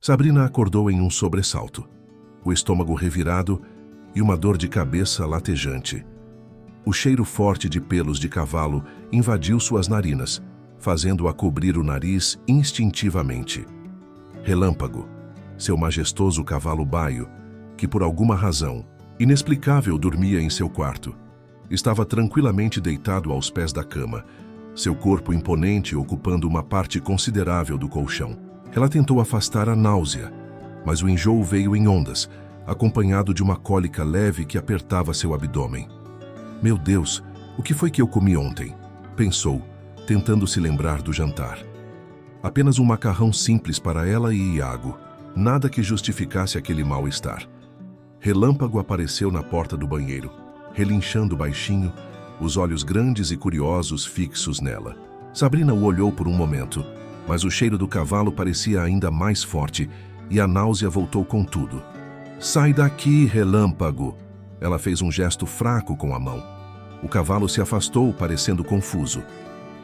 Sabrina acordou em um sobressalto, o estômago revirado e uma dor de cabeça latejante. O cheiro forte de pelos de cavalo invadiu suas narinas, fazendo-a cobrir o nariz instintivamente. Relâmpago, seu majestoso cavalo baio, que por alguma razão inexplicável dormia em seu quarto, estava tranquilamente deitado aos pés da cama, seu corpo imponente ocupando uma parte considerável do colchão. Ela tentou afastar a náusea, mas o enjoo veio em ondas, acompanhado de uma cólica leve que apertava seu abdômen. Meu Deus, o que foi que eu comi ontem? Pensou, tentando se lembrar do jantar. Apenas um macarrão simples para ela e Iago, nada que justificasse aquele mal-estar. Relâmpago apareceu na porta do banheiro, relinchando baixinho, os olhos grandes e curiosos fixos nela. Sabrina o olhou por um momento, mas o cheiro do cavalo parecia ainda mais forte e a náusea voltou com tudo. Sai daqui, Relâmpago! Ela fez um gesto fraco com a mão. O cavalo se afastou, parecendo confuso.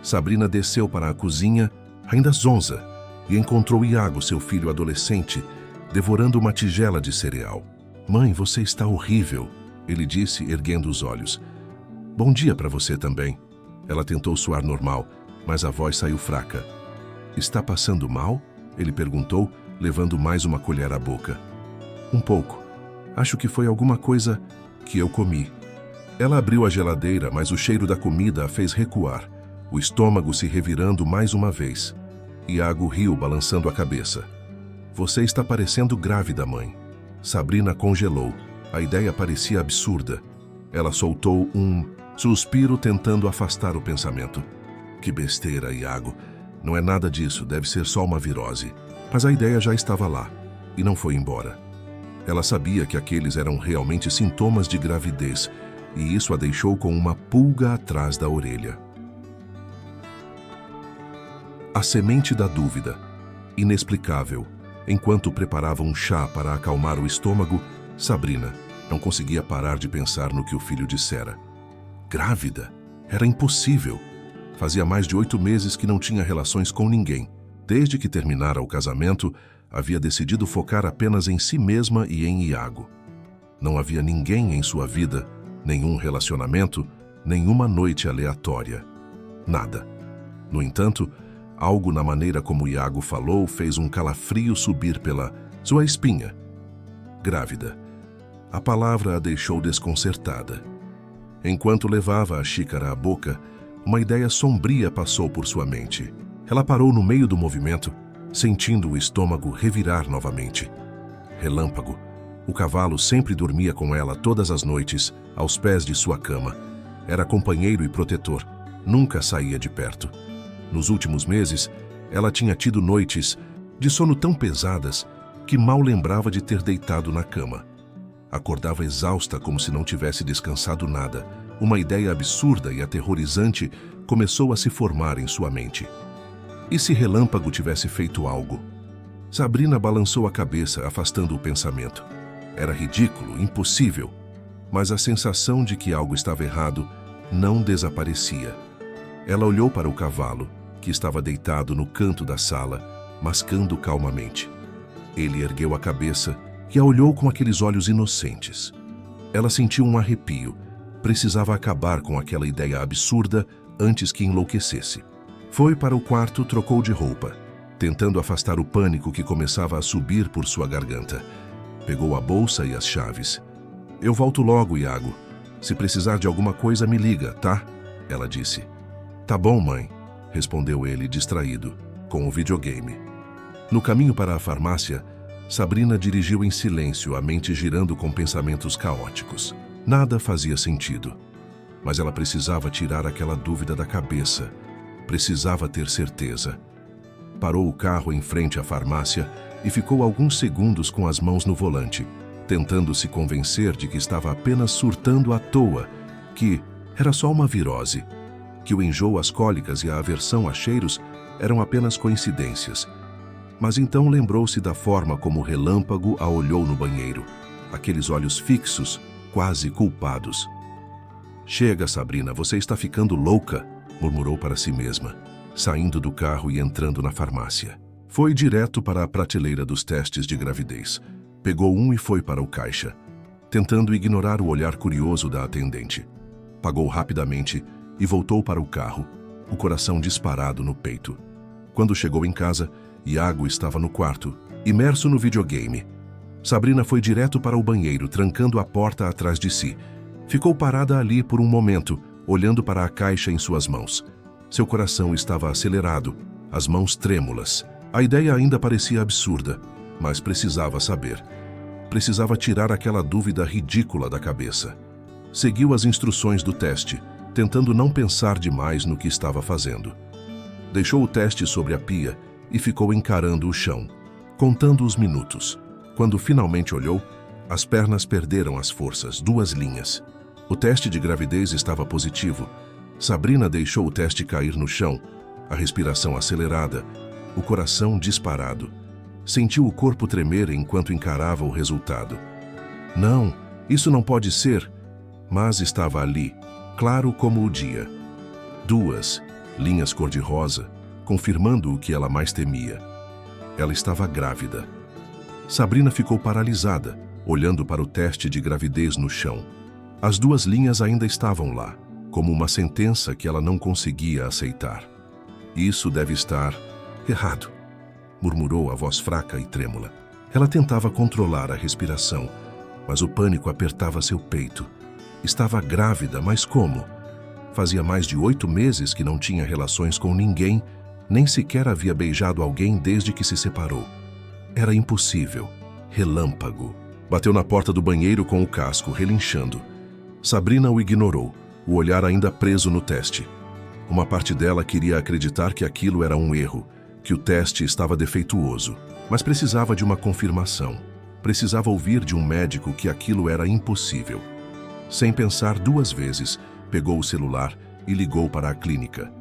Sabrina desceu para a cozinha, ainda zonza, e encontrou Iago, seu filho adolescente, devorando uma tigela de cereal. Mãe, você está horrível, ele disse, erguendo os olhos. Bom dia para você também. Ela tentou soar normal, mas a voz saiu fraca. Está passando mal? Ele perguntou, levando mais uma colher à boca. Um pouco. Acho que foi alguma coisa que eu comi. Ela abriu a geladeira, mas o cheiro da comida a fez recuar, o estômago se revirando mais uma vez. Iago riu, balançando a cabeça. Você está parecendo grávida, mãe. Sabrina congelou. A ideia parecia absurda. Ela soltou um suspiro tentando afastar o pensamento. Que besteira, Iago. Não é nada disso, deve ser só uma virose. Mas a ideia já estava lá, e não foi embora. Ela sabia que aqueles eram realmente sintomas de gravidez, e isso a deixou com uma pulga atrás da orelha. A semente da dúvida, inexplicável. Enquanto preparava um chá para acalmar o estômago, Sabrina não conseguia parar de pensar no que o filho dissera. Grávida? Era impossível. Fazia mais de 8 meses que não tinha relações com ninguém. Desde que terminara o casamento, havia decidido focar apenas em si mesma e em Iago. Não havia ninguém em sua vida, nenhum relacionamento, nenhuma noite aleatória. Nada. No entanto, algo na maneira como Iago falou fez um calafrio subir pela sua espinha. Grávida. A palavra a deixou desconcertada. Enquanto levava a xícara à boca, uma ideia sombria passou por sua mente. Ela parou no meio do movimento, sentindo o estômago revirar novamente. Relâmpago. O cavalo sempre dormia com ela todas as noites, aos pés de sua cama. Era companheiro e protetor, nunca saía de perto. Nos últimos meses, ela tinha tido noites de sono tão pesadas que mal lembrava de ter deitado na cama. Acordava exausta como se não tivesse descansado nada. Uma ideia absurda e aterrorizante começou a se formar em sua mente. E se Relâmpago tivesse feito algo? Sabrina balançou a cabeça, afastando o pensamento. Era ridículo, impossível, mas a sensação de que algo estava errado não desaparecia. Ela olhou para o cavalo, que estava deitado no canto da sala, mascando calmamente. Ele ergueu a cabeça e a olhou com aqueles olhos inocentes. Ela sentiu um arrepio. Precisava acabar com aquela ideia absurda antes que enlouquecesse. Foi para o quarto, trocou de roupa, tentando afastar o pânico que começava a subir por sua garganta. Pegou a bolsa e as chaves. Eu volto logo, Iago. Se precisar de alguma coisa, me liga, tá? Ela disse. Tá bom, mãe, respondeu ele, distraído, com o videogame. No caminho para a farmácia, Sabrina dirigiu em silêncio, a mente girando com pensamentos caóticos. Nada fazia sentido, mas ela precisava tirar aquela dúvida da cabeça. Precisava ter certeza. Parou o carro em frente à farmácia e ficou alguns segundos com as mãos no volante, tentando se convencer de que estava apenas surtando à toa, que era só uma virose, que o enjoo, as cólicas e a aversão a cheiros eram apenas coincidências. Mas então lembrou-se da forma como o Relâmpago a olhou no banheiro, aqueles olhos fixos, quase culpados. Chega, Sabrina, você está ficando louca, murmurou para si mesma, saindo do carro e entrando na farmácia. Foi direto para a prateleira dos testes de gravidez. Pegou um e foi para o caixa, tentando ignorar o olhar curioso da atendente. Pagou rapidamente e voltou para o carro, o coração disparado no peito. Quando chegou em casa, Iago estava no quarto, imerso no videogame. Sabrina foi direto para o banheiro, trancando a porta atrás de si. Ficou parada ali por um momento, olhando para a caixa em suas mãos. Seu coração estava acelerado, as mãos trêmulas. A ideia ainda parecia absurda, mas precisava saber. Precisava tirar aquela dúvida ridícula da cabeça. Seguiu as instruções do teste, tentando não pensar demais no que estava fazendo. Deixou o teste sobre a pia e ficou encarando o chão, contando os minutos. Quando finalmente olhou, as pernas perderam as forças, 2 linhas. O teste de gravidez estava positivo. Sabrina deixou o teste cair no chão, a respiração acelerada, o coração disparado. Sentiu o corpo tremer enquanto encarava o resultado. Não, isso não pode ser. Mas estava ali, claro como o dia. 2 linhas cor-de-rosa, confirmando o que ela mais temia. Ela estava grávida. Sabrina ficou paralisada, olhando para o teste de gravidez no chão. As 2 linhas ainda estavam lá, como uma sentença que ela não conseguia aceitar. Isso deve estar errado, murmurou a voz fraca e trêmula. Ela tentava controlar a respiração, mas o pânico apertava seu peito. Estava grávida, mas como? Fazia mais de 8 meses que não tinha relações com ninguém, nem sequer havia beijado alguém desde que se separou. Era impossível. Relâmpago. Bateu na porta do banheiro com o casco, relinchando. Sabrina o ignorou, o olhar ainda preso no teste. Uma parte dela queria acreditar que aquilo era um erro, que o teste estava defeituoso, mas precisava de uma confirmação. Precisava ouvir de um médico que aquilo era impossível. Sem pensar 2 vezes, pegou o celular e ligou para a clínica.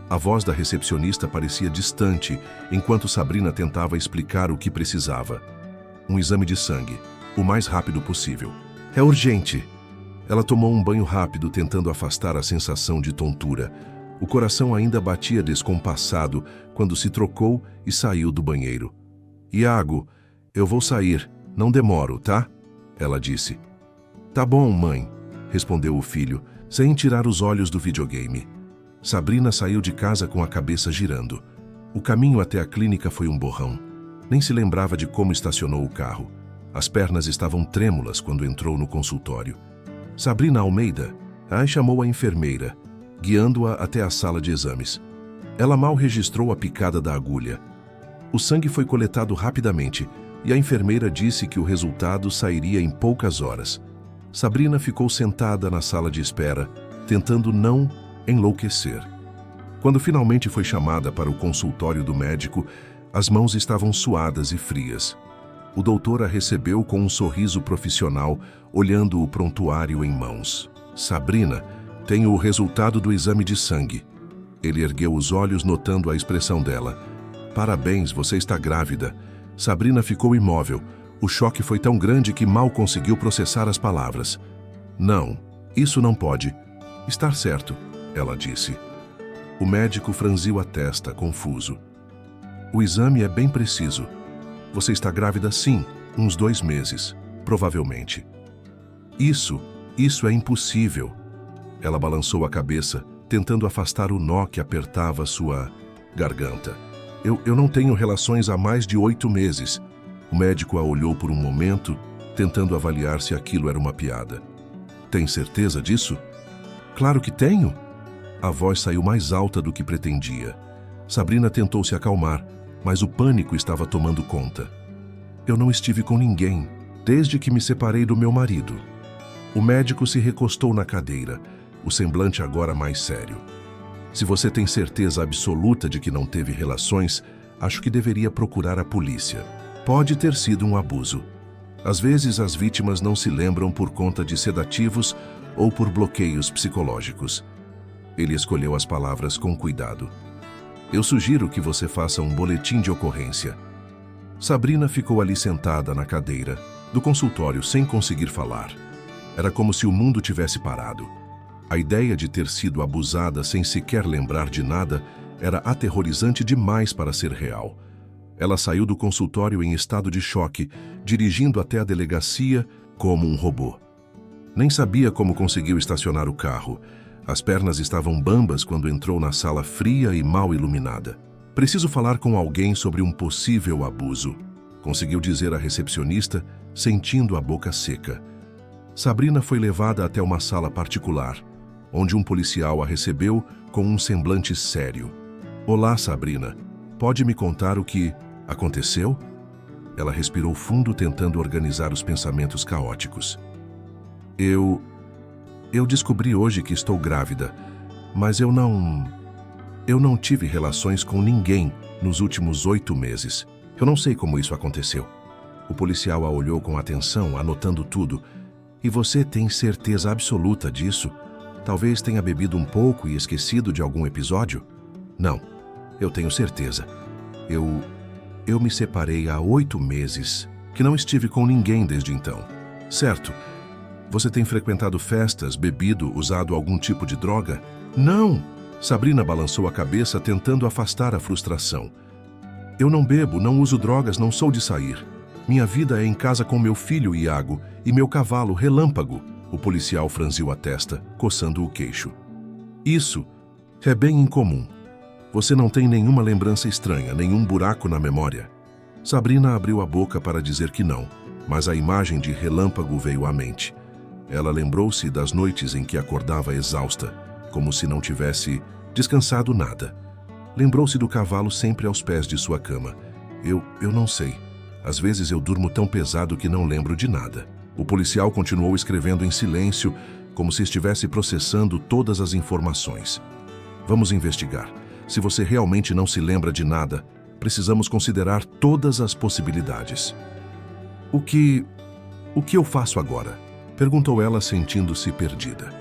A voz da recepcionista parecia distante, enquanto Sabrina tentava explicar o que precisava. Um exame de sangue, o mais rápido possível. É urgente. Ela tomou um banho rápido, tentando afastar a sensação de tontura. O coração ainda batia descompassado quando se trocou e saiu do banheiro. Iago, eu vou sair, não demoro, tá? Ela disse. Tá bom, mãe, respondeu o filho, sem tirar os olhos do videogame. Sabrina saiu de casa com a cabeça girando. O caminho até a clínica foi um borrão. Nem se lembrava de como estacionou o carro. As pernas estavam trêmulas quando entrou no consultório. Sabrina Almeida, chamou a enfermeira, guiando-a até a sala de exames. Ela mal registrou a picada da agulha. O sangue foi coletado rapidamente e a enfermeira disse que o resultado sairia em poucas horas. Sabrina ficou sentada na sala de espera, tentando não enlouquecer. Quando finalmente foi chamada para o consultório do médico, as mãos estavam suadas e frias. O doutor a recebeu com um sorriso profissional, olhando o prontuário em mãos. Sabrina, tenho o resultado do exame de sangue. Ele ergueu os olhos, notando a expressão dela. Parabéns, você está grávida. Sabrina ficou imóvel. O choque foi tão grande que mal conseguiu processar as palavras. Não, isso não pode. Estar certo, ela disse. O médico franziu a testa, confuso. O exame é bem preciso. Você está grávida sim, uns 2 meses, provavelmente. Isso é impossível. Ela balançou a cabeça, tentando afastar o nó que apertava sua garganta. Eu não tenho relações há mais de 8 meses. O médico a olhou por um momento, tentando avaliar se aquilo era uma piada. Tem certeza disso? Claro que tenho. A voz saiu mais alta do que pretendia. Sabrina tentou se acalmar, mas o pânico estava tomando conta. Eu não estive com ninguém, desde que me separei do meu marido. O médico se recostou na cadeira, o semblante agora mais sério. Se você tem certeza absoluta de que não teve relações, acho que deveria procurar a polícia. Pode ter sido um abuso. Às vezes as vítimas não se lembram por conta de sedativos ou por bloqueios psicológicos. Ele escolheu as palavras com cuidado. Eu sugiro que você faça um boletim de ocorrência. Sabrina ficou ali sentada na cadeira do consultório sem conseguir falar. Era como se o mundo tivesse parado. A ideia de ter sido abusada sem sequer lembrar de nada era aterrorizante demais para ser real. Ela saiu do consultório em estado de choque, dirigindo até a delegacia como um robô. Nem sabia como conseguiu estacionar o carro. As pernas estavam bambas quando entrou na sala fria e mal iluminada. Preciso falar com alguém sobre um possível abuso, conseguiu dizer à recepcionista, sentindo a boca seca. Sabrina foi levada até uma sala particular, onde um policial a recebeu com um semblante sério. Olá, Sabrina. Pode me contar o que aconteceu? Ela respirou fundo, tentando organizar os pensamentos caóticos. Eu descobri hoje que estou grávida, mas eu não tive relações com ninguém nos últimos 8 meses. Eu não sei como isso aconteceu. O policial a olhou com atenção, anotando tudo. E você tem certeza absoluta disso? Talvez tenha bebido um pouco e esquecido de algum episódio? Não, eu tenho certeza. Eu me separei há 8 meses, que não estive com ninguém desde então. Certo. Você tem frequentado festas, bebido, usado algum tipo de droga? Não! Sabrina balançou a cabeça, tentando afastar a frustração. Eu não bebo, não uso drogas, não sou de sair. Minha vida é em casa com meu filho, Iago, e meu cavalo, Relâmpago. O policial franziu a testa, coçando o queixo. Isso é bem incomum. Você não tem nenhuma lembrança estranha, nenhum buraco na memória. Sabrina abriu a boca para dizer que não, mas a imagem de Relâmpago veio à mente. Ela lembrou-se das noites em que acordava exausta, como se não tivesse descansado nada. Lembrou-se do cavalo sempre aos pés de sua cama. Eu não sei. Às vezes eu durmo tão pesado que não lembro de nada. O policial continuou escrevendo em silêncio, como se estivesse processando todas as informações. Vamos investigar. Se você realmente não se lembra de nada, precisamos considerar todas as possibilidades. O que eu faço agora? Perguntou ela, sentindo-se perdida.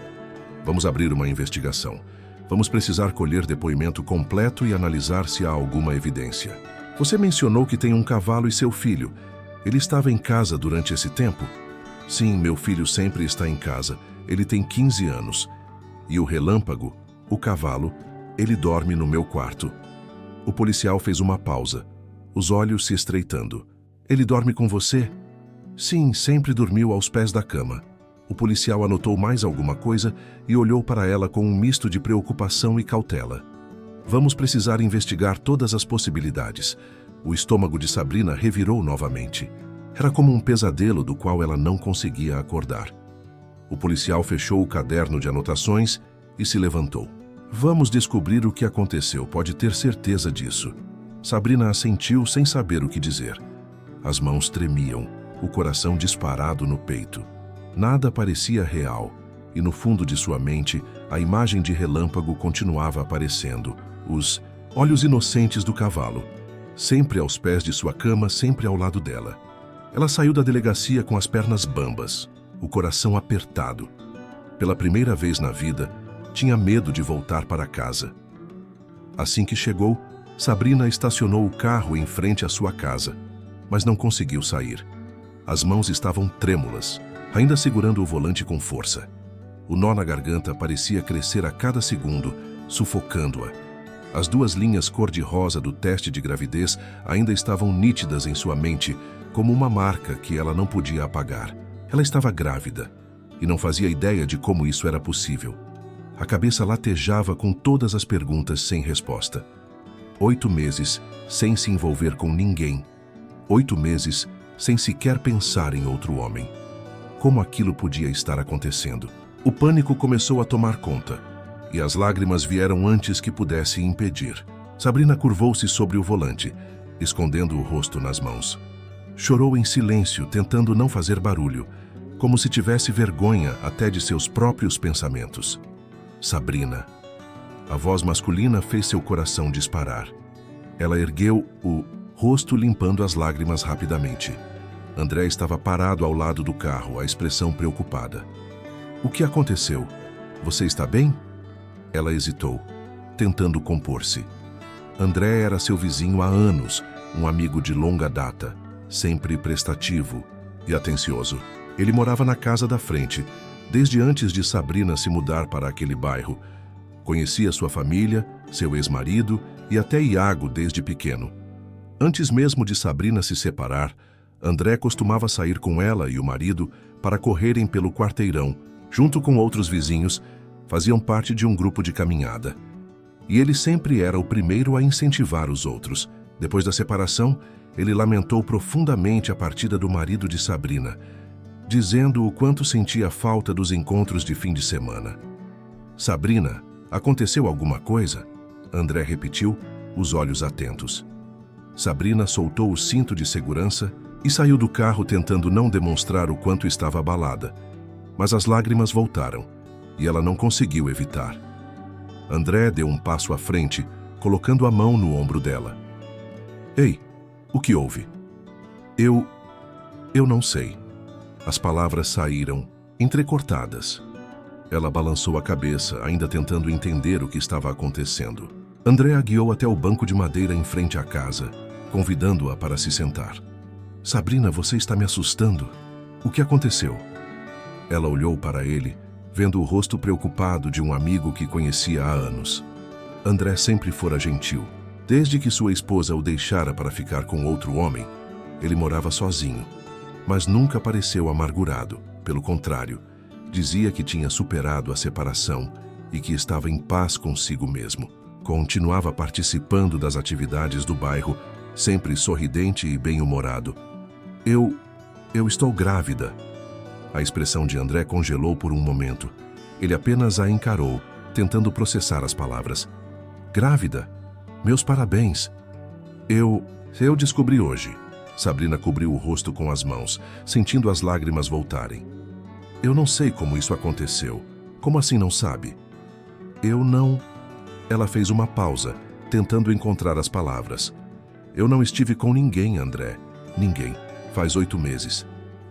Vamos abrir uma investigação. Vamos precisar colher depoimento completo e analisar se há alguma evidência. Você mencionou que tem um cavalo e seu filho. Ele estava em casa durante esse tempo? Sim, meu filho sempre está em casa. Ele tem 15 anos. E o Relâmpago, o cavalo, ele dorme no meu quarto. O policial fez uma pausa, os olhos se estreitando. Ele dorme com você? Sim, sempre dormiu aos pés da cama. O policial anotou mais alguma coisa e olhou para ela com um misto de preocupação e cautela. Vamos precisar investigar todas as possibilidades. O estômago de Sabrina revirou novamente. Era como um pesadelo do qual ela não conseguia acordar. O policial fechou o caderno de anotações e se levantou. Vamos descobrir o que aconteceu, pode ter certeza disso. Sabrina assentiu sem saber o que dizer. As mãos tremiam, o coração disparado no peito. Nada parecia real, e no fundo de sua mente, a imagem de Relâmpago continuava aparecendo. Os olhos inocentes do cavalo, sempre aos pés de sua cama, sempre ao lado dela. Ela saiu da delegacia com as pernas bambas, o coração apertado. Pela primeira vez na vida, tinha medo de voltar para casa. Assim que chegou, Sabrina estacionou o carro em frente à sua casa, mas não conseguiu sair. As mãos estavam trêmulas, ainda segurando o volante com força. O nó na garganta parecia crescer a cada segundo, sufocando-a. As 2 linhas cor-de-rosa do teste de gravidez ainda estavam nítidas em sua mente, como uma marca que ela não podia apagar. Ela estava grávida, e não fazia ideia de como isso era possível. A cabeça latejava com todas as perguntas sem resposta. 8 meses sem se envolver com ninguém. 8 meses sem sequer pensar em outro homem. Como aquilo podia estar acontecendo? O pânico começou a tomar conta, e as lágrimas vieram antes que pudesse impedir. Sabrina curvou-se sobre o volante, escondendo o rosto nas mãos. Chorou em silêncio, tentando não fazer barulho, como se tivesse vergonha até de seus próprios pensamentos. Sabrina. A voz masculina fez seu coração disparar. Ela ergueu o rosto, limpando as lágrimas rapidamente. André estava parado ao lado do carro, a expressão preocupada. O que aconteceu? Você está bem? Ela hesitou, tentando compor-se. André era seu vizinho há anos, um amigo de longa data, sempre prestativo e atencioso. Ele morava na casa da frente, desde antes de Sabrina se mudar para aquele bairro. Conhecia sua família, seu ex-marido e até Iago desde pequeno. Antes mesmo de Sabrina se separar, André costumava sair com ela e o marido para correrem pelo quarteirão, junto com outros vizinhos, faziam parte de um grupo de caminhada. E ele sempre era o primeiro a incentivar os outros. Depois da separação, ele lamentou profundamente a partida do marido de Sabrina, dizendo o quanto sentia falta dos encontros de fim de semana. Sabrina, aconteceu alguma coisa? André repetiu, os olhos atentos. Sabrina soltou o cinto de segurança e saiu do carro tentando não demonstrar o quanto estava abalada. Mas as lágrimas voltaram e ela não conseguiu evitar. André deu um passo à frente, colocando a mão no ombro dela. Ei, o que houve? Eu não sei. As palavras saíram, entrecortadas. Ela balançou a cabeça, ainda tentando entender o que estava acontecendo. André a guiou até o banco de madeira em frente à casa, convidando-a para se sentar. Sabrina, você está me assustando. O que aconteceu? Ela olhou para ele, vendo o rosto preocupado de um amigo que conhecia há anos. André sempre fora gentil. Desde que sua esposa o deixara para ficar com outro homem, ele morava sozinho. Mas nunca pareceu amargurado. Pelo contrário, dizia que tinha superado a separação e que estava em paz consigo mesmo. Continuava participando das atividades do bairro, sempre sorridente e bem-humorado. Eu estou grávida. A expressão de André congelou por um momento. Ele apenas a encarou, tentando processar as palavras. Grávida? Meus parabéns. Eu descobri hoje. Sabrina cobriu o rosto com as mãos, sentindo as lágrimas voltarem. Eu não sei como isso aconteceu. Como assim não sabe? Eu não... Ela fez uma pausa, tentando encontrar as palavras. Eu não estive com ninguém, André. Ninguém. Faz 8 meses.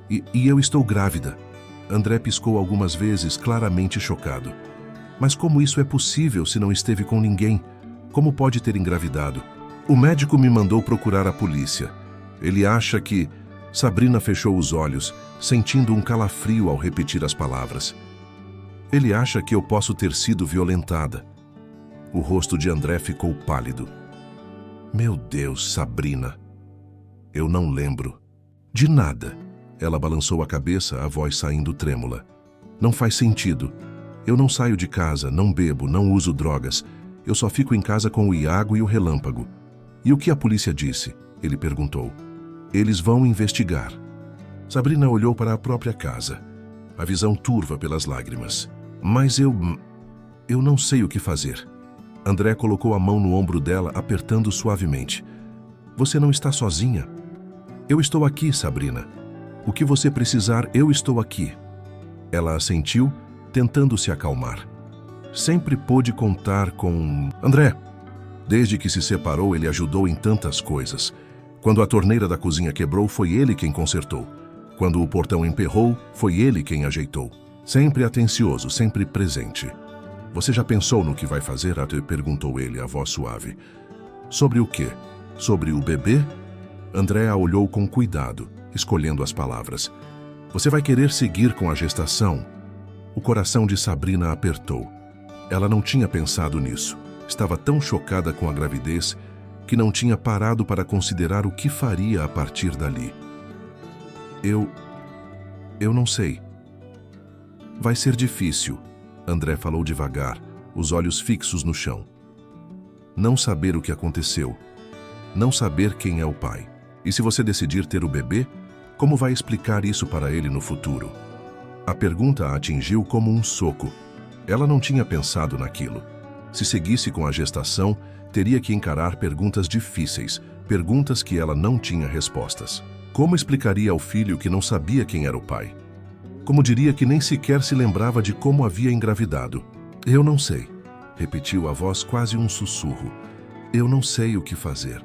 E eu estou grávida. André piscou algumas vezes, claramente chocado. Mas como isso é possível se não esteve com ninguém? Como pode ter engravidado? O médico me mandou procurar a polícia. Ele acha que... Sabrina fechou os olhos, sentindo um calafrio ao repetir as palavras. Ele acha que eu posso ter sido violentada. O rosto de André ficou pálido. Meu Deus, Sabrina. Eu não lembro. De nada. Ela balançou a cabeça, a voz saindo trêmula. Não faz sentido. Eu não saio de casa, não bebo, não uso drogas. Eu só fico em casa com o Iago e o Relâmpago. E o que a polícia disse? Ele perguntou. Eles vão investigar. Sabrina olhou para a própria casa, a visão turva pelas lágrimas. Mas eu não sei o que fazer. André colocou a mão no ombro dela, apertando suavemente. Você não está sozinha? Eu estou aqui, Sabrina. O que você precisar, eu estou aqui. Ela assentiu, tentando se acalmar. Sempre pôde contar com... André. Desde que se separou, ele ajudou em tantas coisas. Quando a torneira da cozinha quebrou, foi ele quem consertou. Quando o portão emperrou, foi ele quem ajeitou. Sempre atencioso, sempre presente. Você já pensou no que vai fazer? Perguntou ele, a voz suave. Sobre o quê? Sobre o bebê? André a olhou com cuidado, escolhendo as palavras. Você vai querer seguir com a gestação? O coração de Sabrina apertou. Ela não tinha pensado nisso. Estava tão chocada com a gravidez que não tinha parado para considerar o que faria a partir dali. Eu não sei. Vai ser difícil, André falou devagar, os olhos fixos no chão. Não saber o que aconteceu. Não saber quem é o pai. E se você decidir ter o bebê, como vai explicar isso para ele no futuro? A pergunta a atingiu como um soco. Ela não tinha pensado naquilo. Se seguisse com a gestação, teria que encarar perguntas difíceis, perguntas que ela não tinha respostas. Como explicaria ao filho que não sabia quem era o pai? Como diria que nem sequer se lembrava de como havia engravidado? Eu não sei, repetiu a voz quase um sussurro. Eu não sei o que fazer.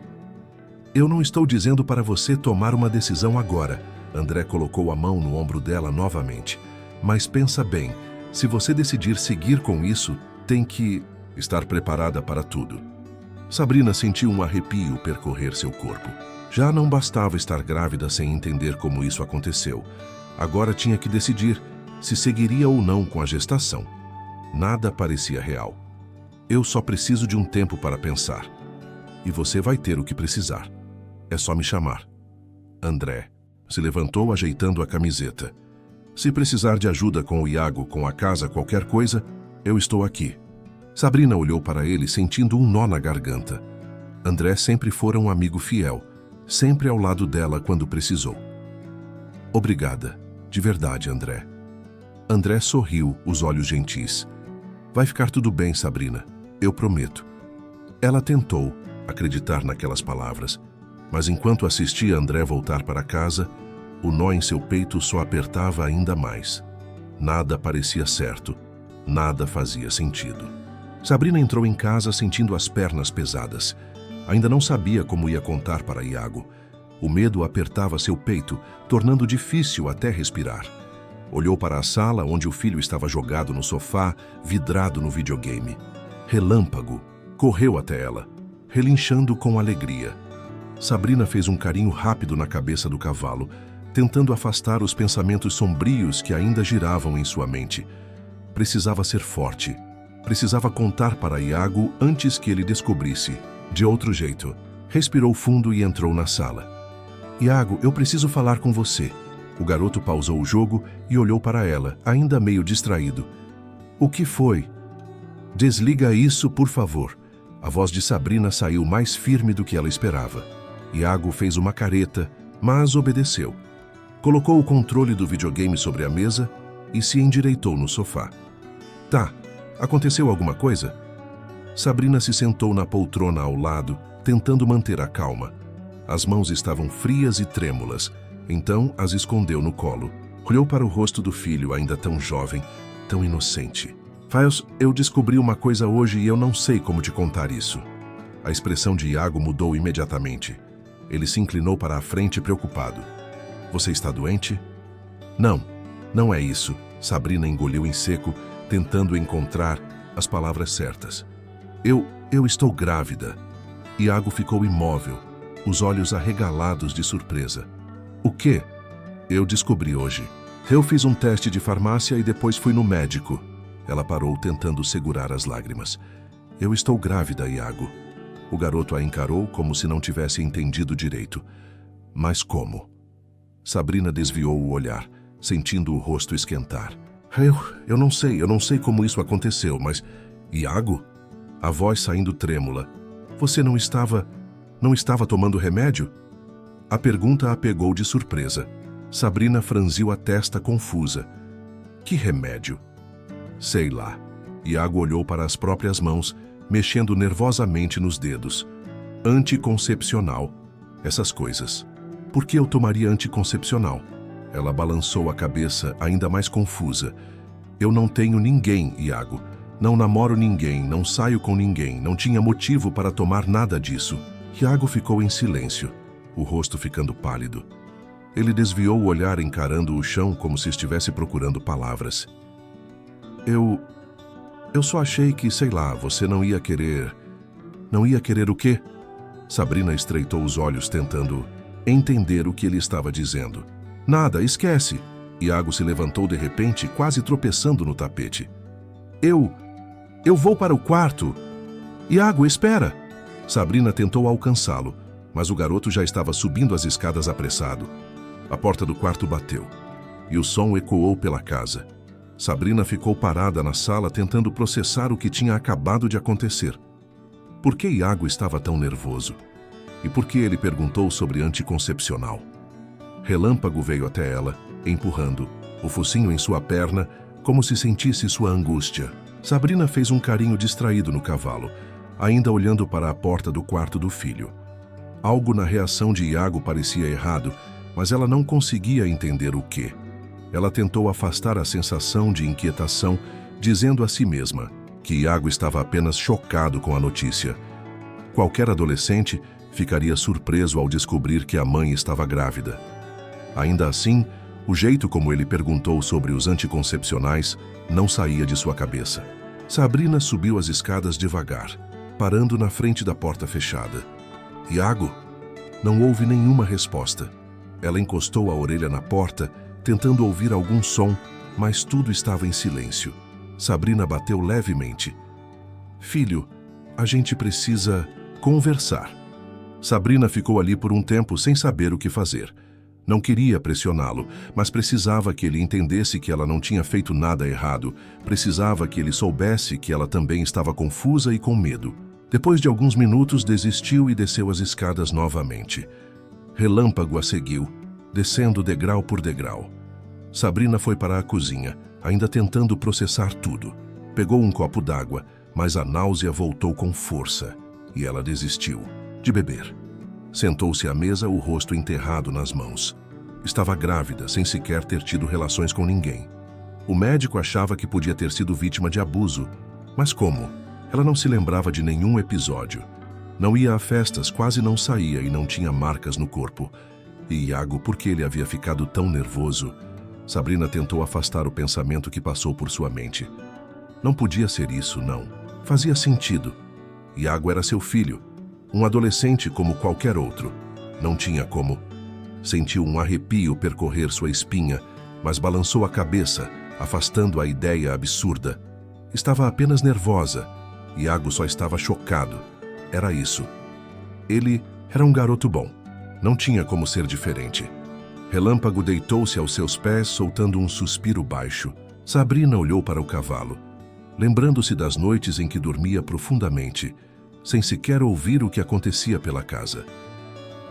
Eu não estou dizendo para você tomar uma decisão agora. André colocou a mão no ombro dela novamente. Mas pensa bem, se você decidir seguir com isso, tem que estar preparada para tudo. Sabrina sentiu um arrepio percorrer seu corpo. Já não bastava estar grávida sem entender como isso aconteceu. Agora tinha que decidir se seguiria ou não com a gestação. Nada parecia real. Eu só preciso de um tempo para pensar. E você vai ter o que precisar. É só me chamar. André se levantou ajeitando a camiseta. Se precisar de ajuda com o Iago, com a casa, qualquer coisa, eu estou aqui. Sabrina olhou para ele sentindo um nó na garganta. André sempre fora um amigo fiel, sempre ao lado dela quando precisou. Obrigada, de verdade, André. André sorriu, os olhos gentis. Vai ficar tudo bem, Sabrina, eu prometo. Ela tentou acreditar naquelas palavras, mas enquanto assistia André voltar para casa, o nó em seu peito só apertava ainda mais. Nada parecia certo, nada fazia sentido. Sabrina entrou em casa sentindo as pernas pesadas. Ainda não sabia como ia contar para Iago. O medo apertava seu peito, tornando difícil até respirar. Olhou para a sala onde o filho estava jogado no sofá, vidrado no videogame. Relâmpago, correu até ela, relinchando com alegria. Sabrina fez um carinho rápido na cabeça do cavalo, tentando afastar os pensamentos sombrios que ainda giravam em sua mente. Precisava ser forte. Precisava contar para Iago antes que ele descobrisse. De outro jeito, respirou fundo e entrou na sala. Iago, eu preciso falar com você. O garoto pausou o jogo e olhou para ela, ainda meio distraído. O que foi? Desliga isso, por favor. A voz de Sabrina saiu mais firme do que ela esperava. Iago fez uma careta, mas obedeceu. Colocou o controle do videogame sobre a mesa e se endireitou no sofá. Tá, aconteceu alguma coisa? Sabrina se sentou na poltrona ao lado, tentando manter a calma. As mãos estavam frias e trêmulas, então as escondeu no colo. Olhou para o rosto do filho, ainda tão jovem, tão inocente. Files, eu descobri uma coisa hoje e eu não sei como te contar isso. A expressão de Iago mudou imediatamente. Ele se inclinou para a frente preocupado. Você está doente? Não, não é isso. Sabrina engoliu em seco, tentando encontrar as palavras certas. Eu estou grávida. Iago ficou imóvel, os olhos arregalados de surpresa. O quê? Eu descobri hoje. Eu fiz um teste de farmácia e depois fui no médico. Ela parou, tentando segurar as lágrimas. Eu estou grávida, Iago. O garoto a encarou como se não tivesse entendido direito. Mas como? Sabrina desviou o olhar, sentindo o rosto esquentar. Eu não sei como isso aconteceu, mas... Iago? A voz saindo trêmula. Você não estava tomando remédio? A pergunta a pegou de surpresa. Sabrina franziu a testa confusa. Que remédio? Sei lá. Iago olhou para as próprias mãos, mexendo nervosamente nos dedos. Anticoncepcional. Essas coisas. Por que eu tomaria anticoncepcional? Ela balançou a cabeça, ainda mais confusa. Eu não tenho ninguém, Iago. Não namoro ninguém, não saio com ninguém, não tinha motivo para tomar nada disso. Iago ficou em silêncio, o rosto ficando pálido. Ele desviou o olhar encarando o chão como se estivesse procurando palavras. Eu só achei que, sei lá, você não ia querer... Não ia querer o quê? Sabrina estreitou os olhos tentando entender o que ele estava dizendo. Nada, esquece. Iago se levantou de repente, quase tropeçando no tapete. Eu vou para o quarto. Iago, espera. Sabrina tentou alcançá-lo, mas o garoto já estava subindo as escadas apressado. A porta do quarto bateu, e o som ecoou pela casa. Sabrina ficou parada na sala tentando processar o que tinha acabado de acontecer. Por que Iago estava tão nervoso? E por que ele perguntou sobre anticoncepcional? Relâmpago veio até ela, empurrando, o focinho em sua perna, como se sentisse sua angústia. Sabrina fez um carinho distraído no cavalo, ainda olhando para a porta do quarto do filho. Algo na reação de Iago parecia errado, mas ela não conseguia entender o quê. Ela tentou afastar a sensação de inquietação, dizendo a si mesma que Iago estava apenas chocado com a notícia. Qualquer adolescente ficaria surpreso ao descobrir que a mãe estava grávida. Ainda assim, o jeito como ele perguntou sobre os anticoncepcionais não saía de sua cabeça. Sabrina subiu as escadas devagar, parando na frente da porta fechada. Iago? Não houve nenhuma resposta. Ela encostou a orelha na porta, tentando ouvir algum som, mas tudo estava em silêncio. Sabrina bateu levemente. Filho, a gente precisa conversar. Sabrina ficou ali por um tempo sem saber o que fazer. Não queria pressioná-lo, mas precisava que ele entendesse que ela não tinha feito nada errado. Precisava que ele soubesse que ela também estava confusa e com medo. Depois de alguns minutos, desistiu e desceu as escadas novamente. Relâmpago a seguiu, descendo degrau por degrau. Sabrina foi para a cozinha, ainda tentando processar tudo. Pegou um copo d'água, mas a náusea voltou com força, e ela desistiu de beber. Sentou-se à mesa, o rosto enterrado nas mãos. Estava grávida, sem sequer ter tido relações com ninguém. O médico achava que podia ter sido vítima de abuso. Mas como? Ela não se lembrava de nenhum episódio. Não ia a festas, quase não saía e não tinha marcas no corpo. E Iago, por que ele havia ficado tão nervoso? Sabrina tentou afastar o pensamento que passou por sua mente. Não podia ser isso, não. Fazia sentido. Iago era seu filho. Um adolescente como qualquer outro. Não tinha como. Sentiu um arrepio percorrer sua espinha, mas balançou a cabeça, afastando a ideia absurda. Estava apenas nervosa. Iago só estava chocado. Era isso. Ele era um garoto bom. Não tinha como ser diferente. Relâmpago deitou-se aos seus pés, soltando um suspiro baixo. Sabrina olhou para o cavalo, lembrando-se das noites em que dormia profundamente, sem sequer ouvir o que acontecia pela casa.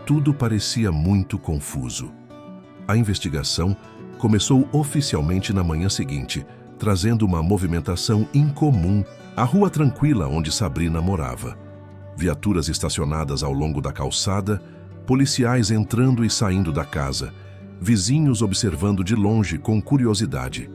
Tudo parecia muito confuso. A investigação começou oficialmente na manhã seguinte, trazendo uma movimentação incomum à rua tranquila onde Sabrina morava. Viaturas estacionadas ao longo da calçada, policiais entrando e saindo da casa, vizinhos observando de longe com curiosidade.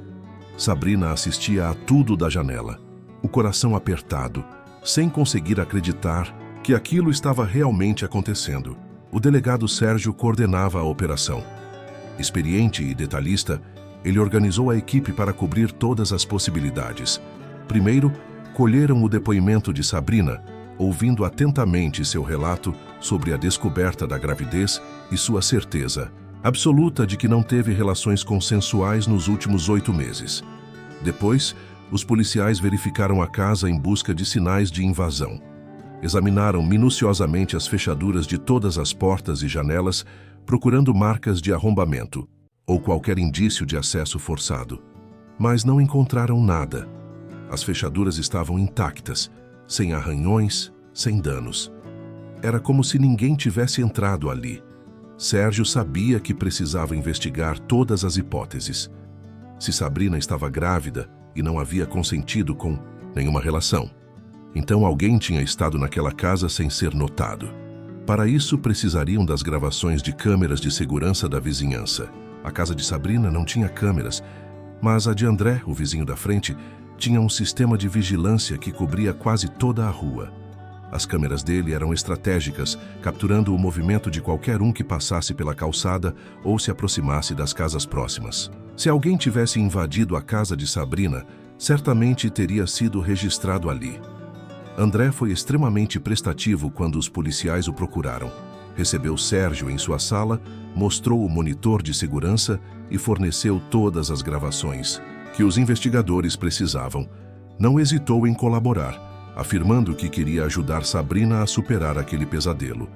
Sabrina assistia a tudo da janela, o coração apertado, sem conseguir acreditar que aquilo estava realmente acontecendo. O delegado Sérgio coordenava a operação. Experiente e detalhista, ele organizou a equipe para cobrir todas as possibilidades. Primeiro, colheram o depoimento de Sabrina, ouvindo atentamente seu relato sobre a descoberta da gravidez e sua certeza absoluta de que não teve relações consensuais nos últimos 8 meses. Depois, os policiais verificaram a casa em busca de sinais de invasão. Examinaram minuciosamente as fechaduras de todas as portas e janelas, procurando marcas de arrombamento ou qualquer indício de acesso forçado. Mas não encontraram nada. As fechaduras estavam intactas, sem arranhões, sem danos. Era como se ninguém tivesse entrado ali. Sérgio sabia que precisava investigar todas as hipóteses. Se Sabrina estava grávida e não havia consentido com nenhuma relação, então alguém tinha estado naquela casa sem ser notado. Para isso, precisariam das gravações de câmeras de segurança da vizinhança. A casa de Sabrina não tinha câmeras, mas a de André, o vizinho da frente, tinha um sistema de vigilância que cobria quase toda a rua. As câmeras dele eram estratégicas, capturando o movimento de qualquer um que passasse pela calçada ou se aproximasse das casas próximas. Se alguém tivesse invadido a casa de Sabrina, certamente teria sido registrado ali. André foi extremamente prestativo quando os policiais o procuraram. Recebeu Sérgio em sua sala, mostrou o monitor de segurança e forneceu todas as gravações que os investigadores precisavam. Não hesitou em colaborar, afirmando que queria ajudar Sabrina a superar aquele pesadelo.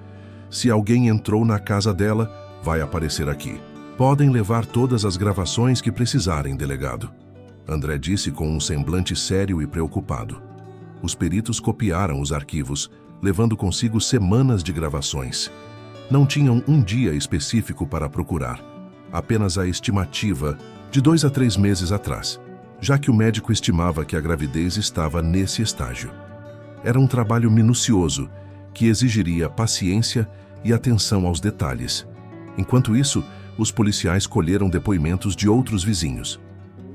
Se alguém entrou na casa dela, vai aparecer aqui. Podem levar todas as gravações que precisarem, delegado. André disse com um semblante sério e preocupado. Os peritos copiaram os arquivos, levando consigo semanas de gravações. Não tinham um dia específico para procurar, apenas a estimativa de 2 a 3 meses atrás, já que o médico estimava que a gravidez estava nesse estágio. Era um trabalho minucioso, que exigiria paciência e atenção aos detalhes. Enquanto isso, os policiais colheram depoimentos de outros vizinhos.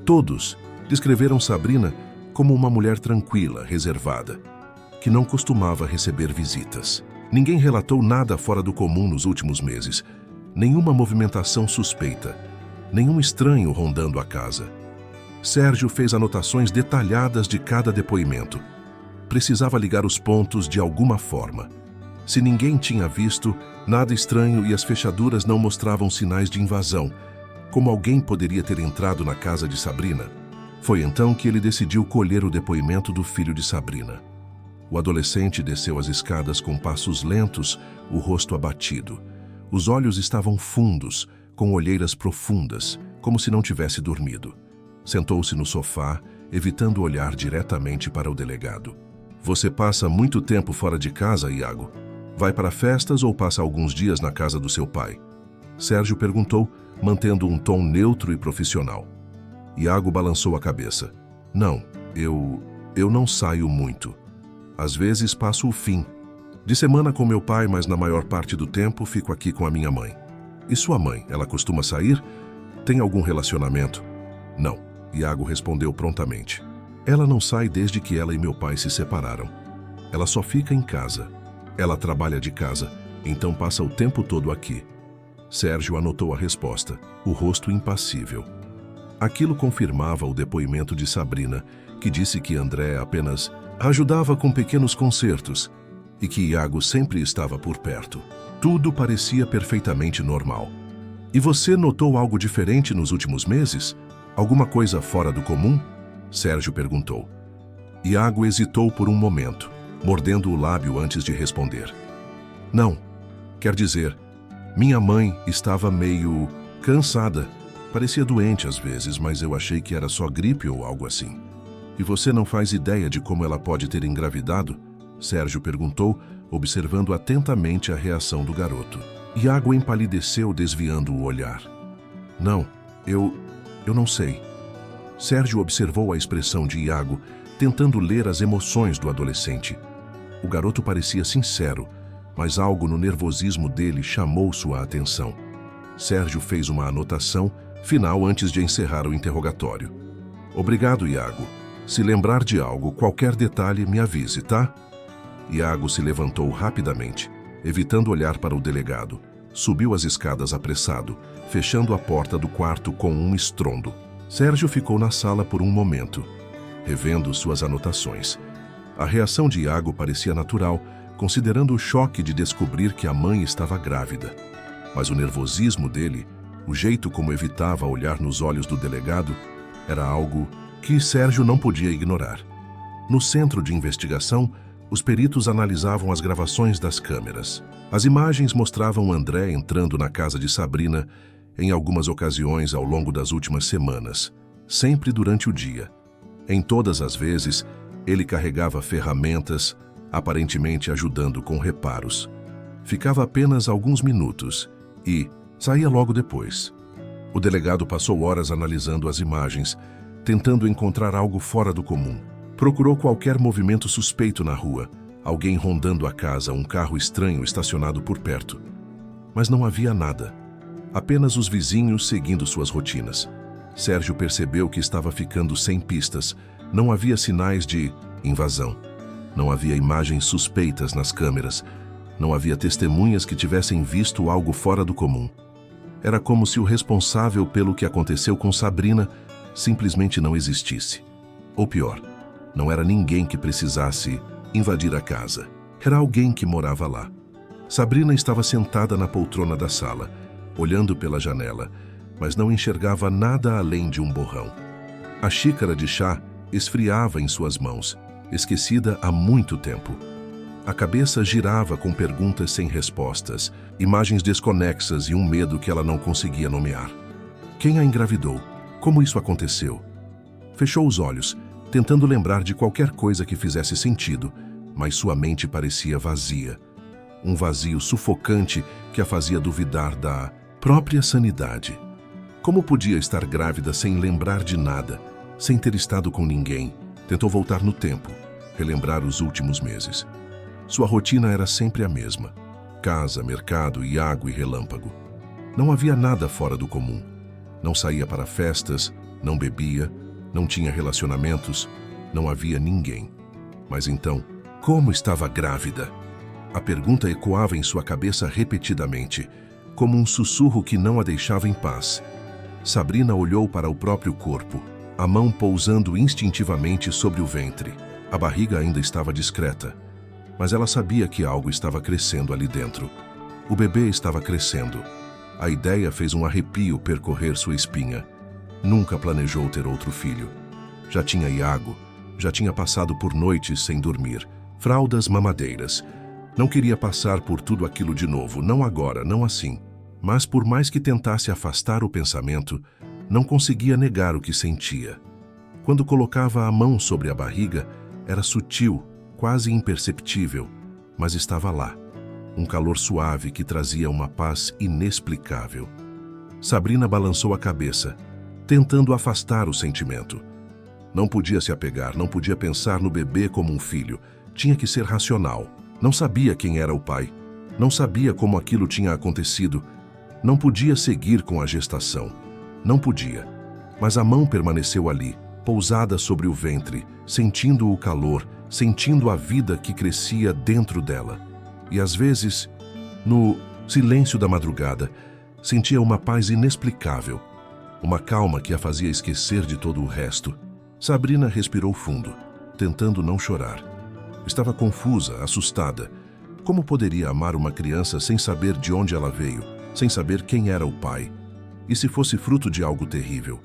Todos descreveram Sabrina como uma mulher tranquila, reservada, que não costumava receber visitas. Ninguém relatou nada fora do comum nos últimos meses, nenhuma movimentação suspeita, nenhum estranho rondando a casa. Sérgio fez anotações detalhadas de cada depoimento. Precisava ligar os pontos de alguma forma. Se ninguém tinha visto nada estranho e as fechaduras não mostravam sinais de invasão, como alguém poderia ter entrado na casa de Sabrina? Foi então que ele decidiu colher o depoimento do filho de Sabrina. O adolescente desceu as escadas com passos lentos, o rosto abatido. Os olhos estavam fundos, com olheiras profundas, como se não tivesse dormido. Sentou-se no sofá, evitando olhar diretamente para o delegado. Você passa muito tempo fora de casa, Iago? Vai para festas ou passa alguns dias na casa do seu pai? Sérgio perguntou, mantendo um tom neutro e profissional. Iago balançou a cabeça. Não, eu não saio muito. Às vezes passo o fim. De semana com meu pai, mas na maior parte do tempo fico aqui com a minha mãe. E sua mãe, ela costuma sair? Tem algum relacionamento? Não, Iago respondeu prontamente. Ela não sai desde que ela e meu pai se separaram. Ela só fica em casa. Ela trabalha de casa, então passa o tempo todo aqui. Sérgio anotou a resposta, o rosto impassível. Aquilo confirmava o depoimento de Sabrina, que disse que André apenas ajudava com pequenos concertos e que Iago sempre estava por perto. Tudo parecia perfeitamente normal. E você notou algo diferente nos últimos meses? Alguma coisa fora do comum? Sérgio perguntou. Iago hesitou por um momento, mordendo o lábio antes de responder. Não, quer dizer, minha mãe estava meio cansada. Parecia doente às vezes, mas eu achei que era só gripe ou algo assim. E você não faz ideia de como ela pode ter engravidado? Sérgio perguntou, observando atentamente a reação do garoto. Iago empalideceu, desviando o olhar. Não, eu não sei. Sérgio observou a expressão de Iago, tentando ler as emoções do adolescente. O garoto parecia sincero, mas algo no nervosismo dele chamou sua atenção. Sérgio fez uma anotação final antes de encerrar o interrogatório. Obrigado, Iago. Se lembrar de algo, qualquer detalhe, me avise, tá? Iago se levantou rapidamente, evitando olhar para o delegado. Subiu as escadas apressado, fechando a porta do quarto com um estrondo. Sérgio ficou na sala por um momento, revendo suas anotações. A reação de Iago parecia natural, considerando o choque de descobrir que a mãe estava grávida. Mas o nervosismo dele, o jeito como evitava olhar nos olhos do delegado, era algo que Sérgio não podia ignorar. No centro de investigação, os peritos analisavam as gravações das câmeras. As imagens mostravam André entrando na casa de Sabrina em algumas ocasiões ao longo das últimas semanas, sempre durante o dia. Em todas as vezes, ele carregava ferramentas, aparentemente ajudando com reparos. Ficava apenas alguns minutos e saía logo depois. O delegado passou horas analisando as imagens, tentando encontrar algo fora do comum. Procurou qualquer movimento suspeito na rua, alguém rondando a casa, um carro estranho estacionado por perto. Mas não havia nada. Apenas os vizinhos seguindo suas rotinas. Sérgio percebeu que estava ficando sem pistas. Não havia sinais de invasão. Não havia imagens suspeitas nas câmeras. Não havia testemunhas que tivessem visto algo fora do comum. Era como se o responsável pelo que aconteceu com Sabrina simplesmente não existisse. Ou pior, não era ninguém que precisasse invadir a casa. Era alguém que morava lá. Sabrina estava sentada na poltrona da sala, olhando pela janela, mas não enxergava nada além de um borrão. A xícara de chá esfriava em suas mãos, esquecida há muito tempo. A cabeça girava com perguntas sem respostas, imagens desconexas e um medo que ela não conseguia nomear. Quem a engravidou? Como isso aconteceu? Fechou os olhos, tentando lembrar de qualquer coisa que fizesse sentido, mas sua mente parecia vazia. Um vazio sufocante que a fazia duvidar da própria sanidade. Como podia estar grávida sem lembrar de nada, sem ter estado com ninguém? Tentou voltar no tempo, relembrar os últimos meses. Sua rotina era sempre a mesma. Casa, mercado, Iago e relâmpago. Não havia nada fora do comum. Não saía para festas, não bebia, não tinha relacionamentos, não havia ninguém. Mas então, como estava grávida? A pergunta ecoava em sua cabeça repetidamente, como um sussurro que não a deixava em paz. Sabrina olhou para o próprio corpo, a mão pousando instintivamente sobre o ventre. A barriga ainda estava discreta, mas ela sabia que algo estava crescendo ali dentro. O bebê estava crescendo. A ideia fez um arrepio percorrer sua espinha. Nunca planejou ter outro filho. Já tinha Iago, já tinha passado por noites sem dormir, fraldas, mamadeiras. Não queria passar por tudo aquilo de novo, não agora, não assim. Mas por mais que tentasse afastar o pensamento, não conseguia negar o que sentia. Quando colocava a mão sobre a barriga, era sutil, quase imperceptível, mas estava lá. Um calor suave que trazia uma paz inexplicável. Sabrina balançou a cabeça, tentando afastar o sentimento. Não podia se apegar, não podia pensar no bebê como um filho. Tinha que ser racional. Não sabia quem era o pai. Não sabia como aquilo tinha acontecido. Não podia seguir com a gestação. Não podia. Mas a mão permaneceu ali, pousada sobre o ventre, sentindo o calor, sentindo a vida que crescia dentro dela. E às vezes, no silêncio da madrugada, sentia uma paz inexplicável, uma calma que a fazia esquecer de todo o resto. Sabrina respirou fundo, tentando não chorar. Estava confusa, assustada. Como poderia amar uma criança sem saber de onde ela veio, sem saber quem era o pai? E se fosse fruto de algo terrível?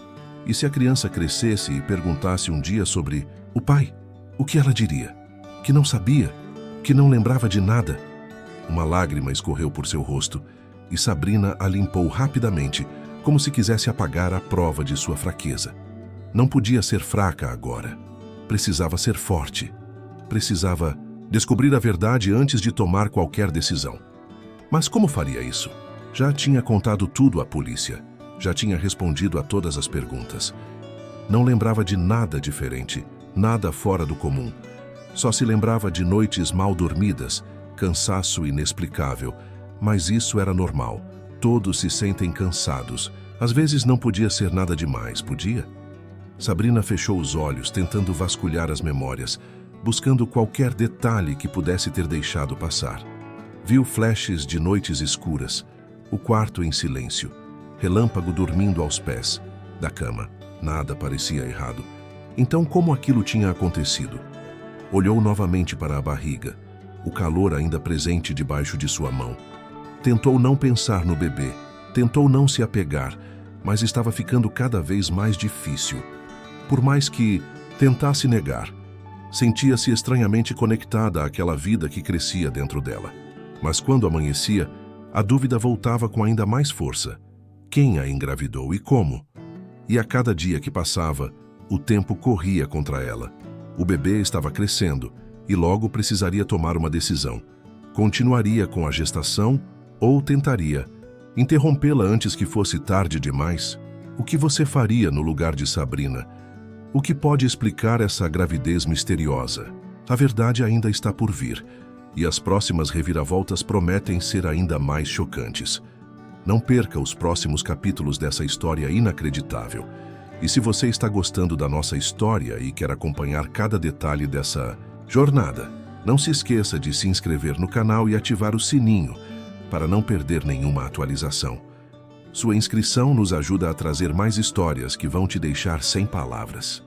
E se a criança crescesse e perguntasse um dia sobre o pai? O que ela diria? Que não sabia? Que não lembrava de nada? Uma lágrima escorreu por seu rosto e Sabrina a limpou rapidamente, como se quisesse apagar a prova de sua fraqueza. Não podia ser fraca agora. Precisava ser forte. Precisava descobrir a verdade antes de tomar qualquer decisão. Mas como faria isso? Já tinha contado tudo à polícia. Já tinha respondido a todas as perguntas. Não lembrava de nada diferente, nada fora do comum. Só se lembrava de noites mal dormidas, cansaço inexplicável, mas isso era normal. Todos se sentem cansados. Às vezes não podia ser nada demais, podia? Sabrina fechou os olhos, tentando vasculhar as memórias, buscando qualquer detalhe que pudesse ter deixado passar. Viu flashes de noites escuras, o quarto em silêncio, relâmpago dormindo aos pés da cama. Nada parecia errado. Então, como aquilo tinha acontecido? Olhou novamente para a barriga, o calor ainda presente debaixo de sua mão. Tentou não pensar no bebê, tentou não se apegar, mas estava ficando cada vez mais difícil. Por mais que tentasse negar, sentia-se estranhamente conectada àquela vida que crescia dentro dela. Mas quando amanhecia, a dúvida voltava com ainda mais força. Quem a engravidou e como? E a cada dia que passava, o tempo corria contra ela. O bebê estava crescendo e logo precisaria tomar uma decisão. Continuaria com a gestação ou tentaria interrompê-la antes que fosse tarde demais? O que você faria no lugar de Sabrina? O que pode explicar essa gravidez misteriosa? A verdade ainda está por vir, e as próximas reviravoltas prometem ser ainda mais chocantes. Não perca os próximos capítulos dessa história inacreditável. E se você está gostando da nossa história e quer acompanhar cada detalhe dessa jornada, não se esqueça de se inscrever no canal e ativar o sininho para não perder nenhuma atualização. Sua inscrição nos ajuda a trazer mais histórias que vão te deixar sem palavras.